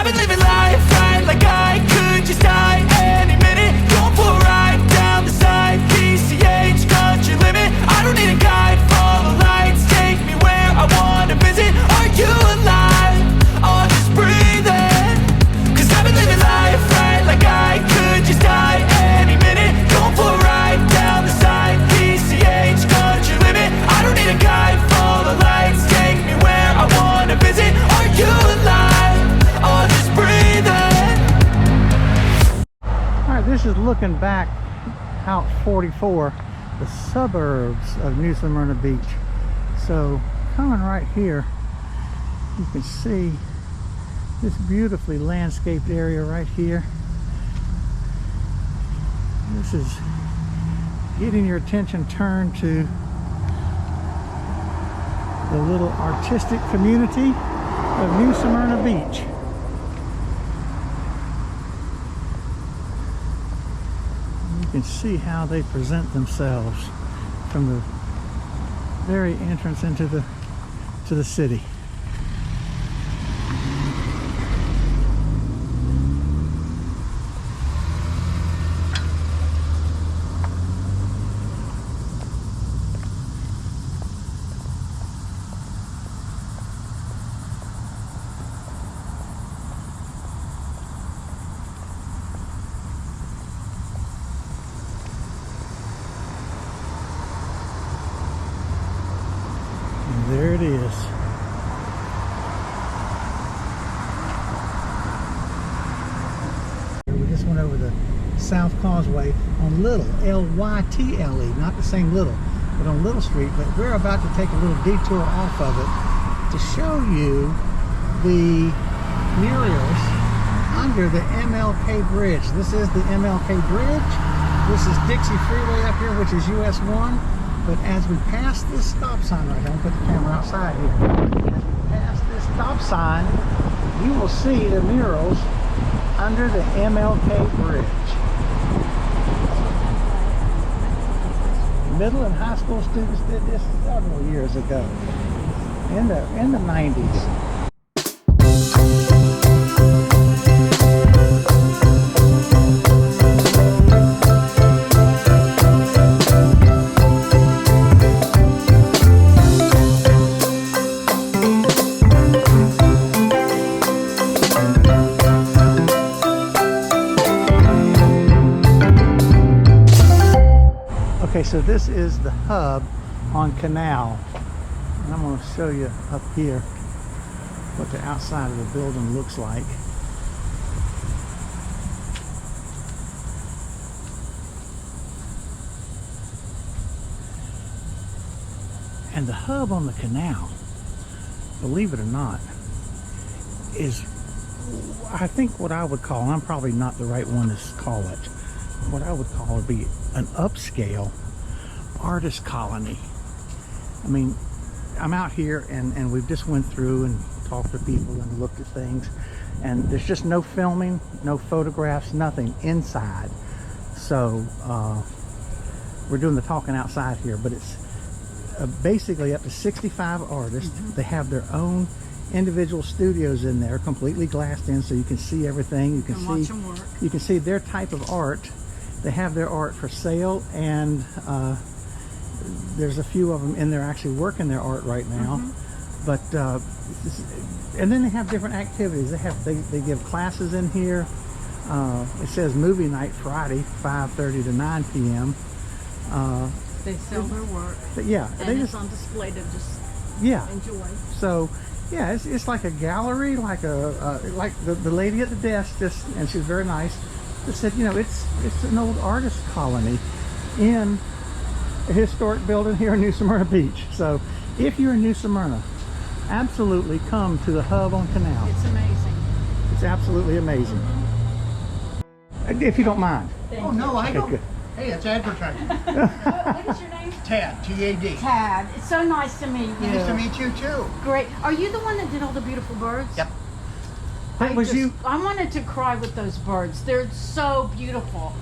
I've been living life right like I could just die any minute. Going for a ride down the side, PCH country limit. I don't need a guide, follow lights, take me where I wanna visit. Are you alive? Or just breathing? Cause I've been living life right like I could just die any minute. Going for a ride down the side, PCH country limit. I don't need a guide, follow lights, take me where I wanna visit. Are you alive? Or just breathing? Alright, this is looking back out 44, the suburbs of New Smyrna Beach. So coming right here, you can see this beautifully landscaped area right here. This is getting your attention turned to the little artistic community of New Smyrna Beach. You can see how they present themselves from the very entrance into the city. There it is. We just went over the South Causeway on Little, L-Y-T-L-E, not the same Little, but on Little Street. But we're about to take a little detour off of it to show you the murals under the MLK Bridge. This is the MLK Bridge. This is Dixie Freeway up here, which is US 1. But as we pass this stop sign right here, I'm going to put the camera outside here. As we pass this stop sign, you will see the murals under the MLK Bridge. Middle and high school students did this several years ago, in the 90s. Okay, so this is the hub on Canal, and I'm going to show you up here what the outside of the building looks like. And the hub on the canal, believe it or not, is, I think, what I would call, and I'm probably not the right one to call it, what I would call would be an upscale artist colony. I mean, I'm out here and we've just went through and talked to people and looked at things, and there's just no filming, no photographs, nothing inside. So we're doing the talking outside here, but it's basically up to 65 artists. They have their own individual studios in there, completely glassed in, so you can see everything. You can see them work. You can see their type of art. They have their art for sale, and there's a few of them in there actually working their art right now. But and then they have different activities. They give classes in here. It says movie night Friday, 5:30 to 9 p.m. They sell their work. Yeah, and it's on display to just enjoy. So yeah, it's like a gallery, like like the lady at the desk and she's very nice. Just said, you know, it's an old artist colony in a historic building here in New Smyrna Beach. So if you're in New Smyrna, absolutely come to the hub on Canal. It's amazing. It's absolutely amazing. If you don't mind. Oh no, I don't. Good. Hey, it's advertising. What is your name? Tad, T-A-D. Tad. It's so nice to meet you. Nice to meet you too. Great. Are you the one that did all the beautiful birds? Yep. That was you. I wanted to cry with those birds. They're so beautiful.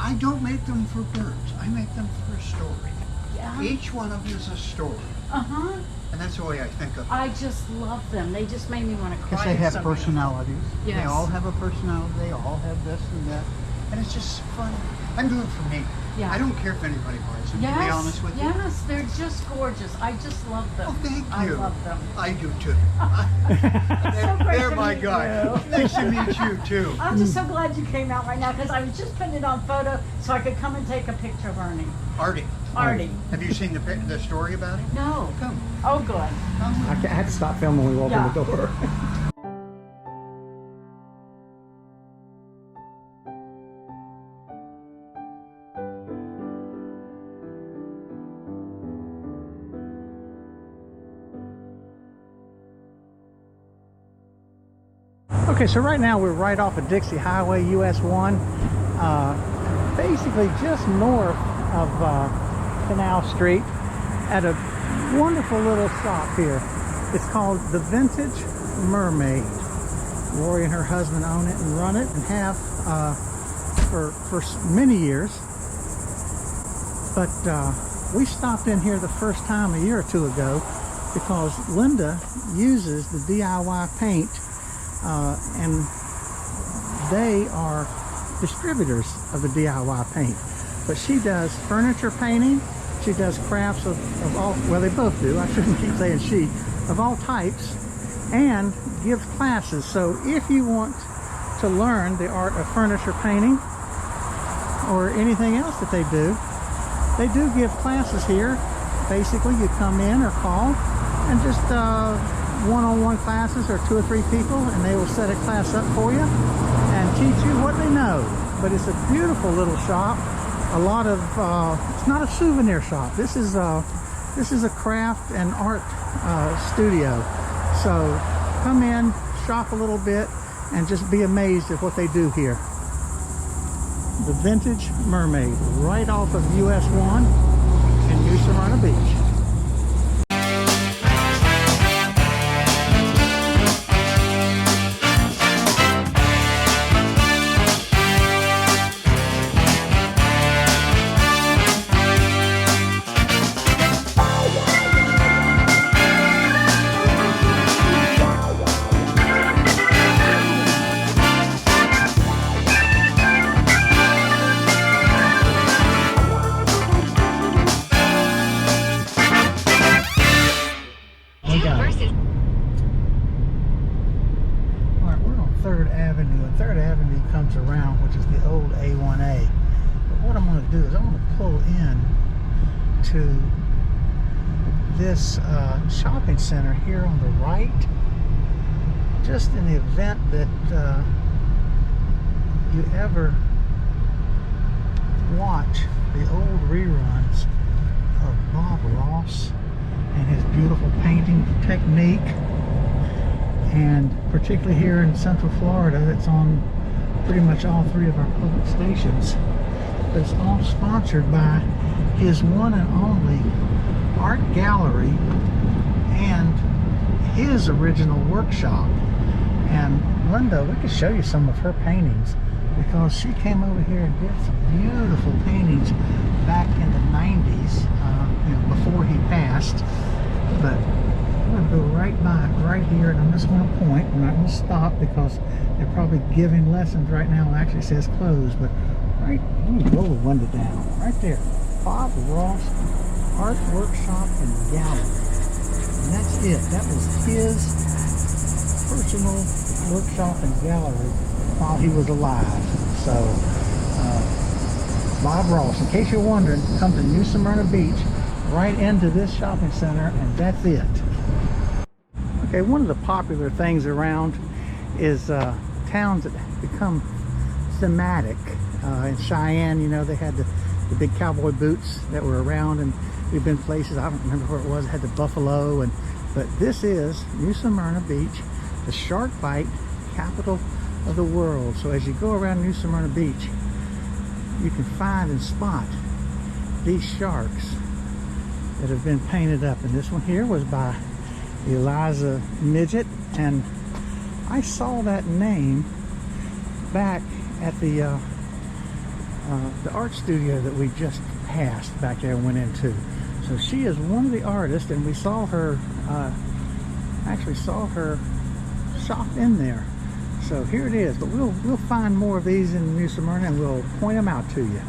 I don't make them for birds. I make them for a story. Yeah. Each one of them is a story. Uh-huh. And that's the way I think of it. I just love them. They just made me want to cry. Because they in have so many. personalities. They Yes. all have a personality. They all have this and that. And it's just fun. I'm doing it for me. Yeah. I don't care if anybody buys them, Yes. to be honest with you. Yes, they're just gorgeous. I just love them. Oh, thank you. I love them. I do too. So great They're to my meet guy. you. Nice to meet you too. I'm just so glad you came out right now because I was just putting it on photo so I could come and take a picture of Ernie. Artie. Artie. Have you seen the story about him? No. Come. Oh, good. I had to stop filming when we walked in the door. Okay, so right now we're right off of Dixie Highway, US 1, basically just north of Canal Street at a wonderful little shop here. It's called The Vintage Mermaid. Lori and her husband own it and run it and have for many years. But we stopped in here the first time a year or two ago because Linda uses the DIY paint and they are distributors of the DIY paint. But she does furniture painting, she does crafts of all, well, they both do, I shouldn't keep saying she, of all types, and gives classes. So if you want to learn the art of furniture painting or anything else that they do give classes here. Basically, you come in or call and just one-on-one classes or 2 or 3 people, and they will set a class up for you and teach you what they know. But it's a beautiful little shop. A lot of it's not a souvenir shop. This is a craft and art studio. So come in, shop a little bit, and just be amazed at what they do here. The Vintage Mermaid, right off of US 1 in New Smyrna Beach. Around, which is the old A1A. But what I'm going to do is I'm going to pull in to this shopping center here on the right, just in the event that you ever watch the old reruns of Bob Ross and his beautiful painting technique, and particularly here in Central Florida, it's on pretty much all 3 of our public stations. But it's all sponsored by his one and only art gallery and his original workshop. And Linda, we could show you some of her paintings because she came over here and did some beautiful paintings back in the 90s, you know, before he passed. But I'm going to go right by it right here, and I'm just going to point. We're not going to stop because they're probably giving lessons right now. It actually says closed, but right, let me roll the window down. Right there, Bob Ross Art Workshop and Gallery. And that's it. That was his personal workshop and gallery while he was alive. So, Bob Ross, in case you're wondering, come to New Smyrna Beach, right into this shopping center, and that's it. Okay, one of the popular things around is towns that become thematic. In Cheyenne, you know, they had the big cowboy boots that were around, and we've been places, I don't remember where it was, it had the buffalo, but this is New Smyrna Beach, the shark bite capital of the world. So as you go around New Smyrna Beach, you can find and spot these sharks that have been painted up. And this one here was by Eliza Midget, and I saw that name back at the art studio that we just passed back there and went into. So she is one of the artists, and we saw her, actually saw her shop in there. So here it is, but we'll find more of these in New Smyrna and we'll point them out to you.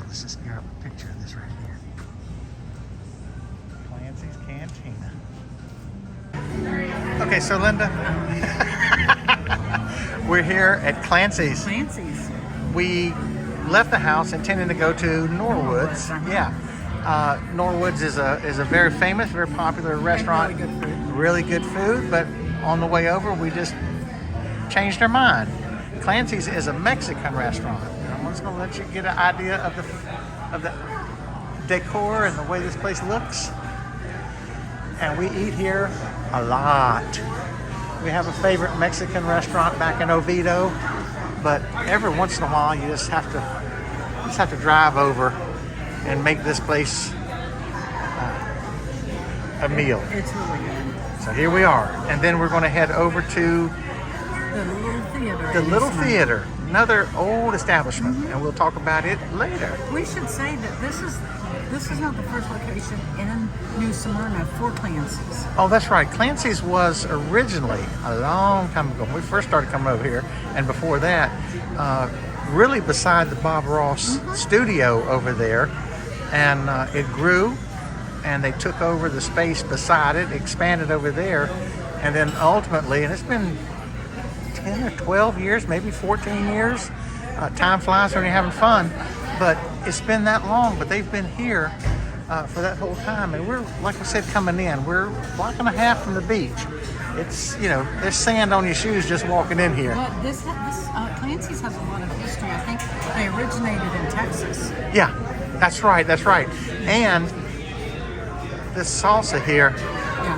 Let's just grab a picture of this right here. Clancy's Cantina. Okay, so Linda, we're here at Clancy's. Clancy's. We left the house intending to go to Norwood's. Yeah, Norwood's is a very famous, very popular restaurant. Really good food. Really good food, but on the way over, we just changed our mind. Clancy's is a Mexican restaurant. I'm just going to let you get an idea of the decor and the way this place looks. And we eat here a lot. We have a favorite Mexican restaurant back in Oviedo, but every once in a while you just have to drive over and make this place a meal. It's really good. So here we are, and then we're going to head over to The Little Theater. the Little Theater, another old establishment, and we'll talk about it later. We should say that this is not the first location in New Smyrna for Clancy's. Oh, that's right. Clancy's was originally, a long time ago, when we first started coming over here, and before that, really beside the Bob Ross studio over there, and it grew, and they took over the space beside it, expanded over there, and then ultimately, and it's been 10 or 12 years, maybe 14 years. Time flies when you're having fun, but it's been that long, but they've been here for that whole time, and we're, like I said, coming in. We're a block and a half from the beach. It's, you know, there's sand on your shoes just walking in here. Well, this Clancy's has a lot of history. I think they originated in Texas. Yeah, that's right, that's right. And this salsa here,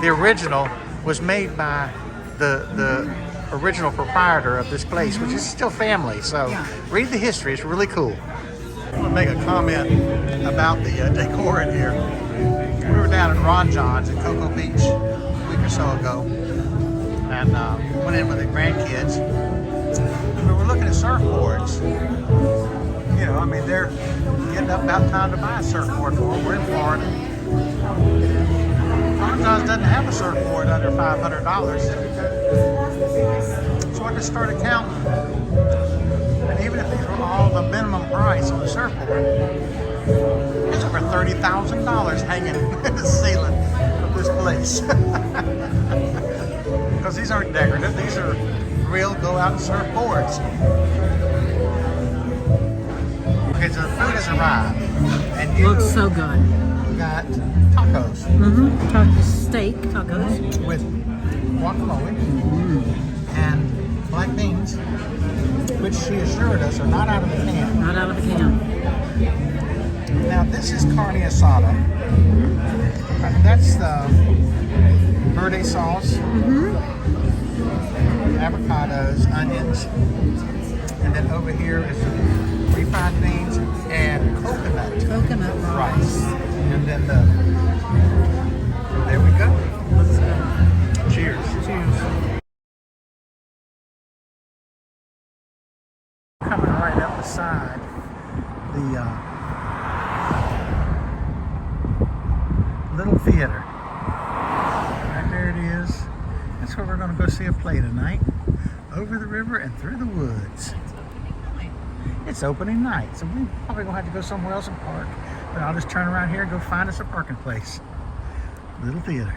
the original, was made by the original proprietor of this place, which is still family. So read the history, it's really cool. I want to make a comment about the decor in here. We were down at Ron John's in Cocoa Beach a week or so ago, and went in with the grandkids. We were looking at surfboards. You know, I mean, they're getting up about time to buy a surfboard for them. We're in Florida. Ron John's doesn't have a surfboard under $500. So I just started counting. And even if these were all the minimum price on the surfboard, there's over $30,000 hanging in the ceiling of this place. Because these aren't decorative, these are real go out and surf boards. Okay, so the food has arrived. And you Looks so good. got tacos. Steak tacos With guacamole and black beans, which she assured us are not out of the can. Not out of the can. Now this is carne asada. That's the verde sauce, avocados, onions, and then over here is refried beans and coconut rice. And then there we go. Cheers. Cheers. Coming right up beside the Little Theater. Right there it is. That's where we're going to go see a play tonight. Over the river and through the woods. It's opening night, so we're probably going to have to go somewhere else and park. But I'll just turn around here and go find us a parking place. Little Theater.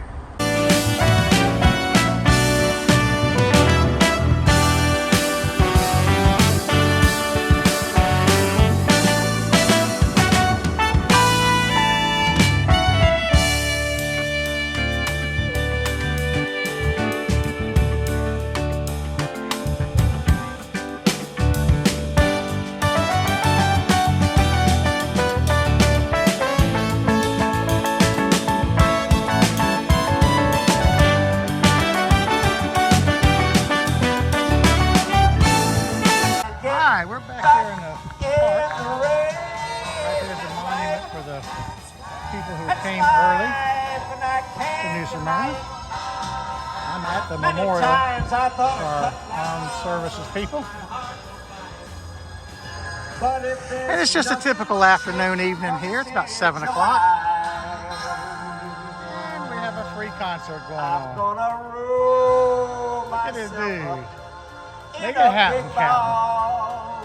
people who came early to New Smyrna. I'm at the memorial for armed services people. And it's just a typical afternoon, evening here. It's about 7 o'clock. And we have a free concert going on. Look at this dude. Make it happen, Captain.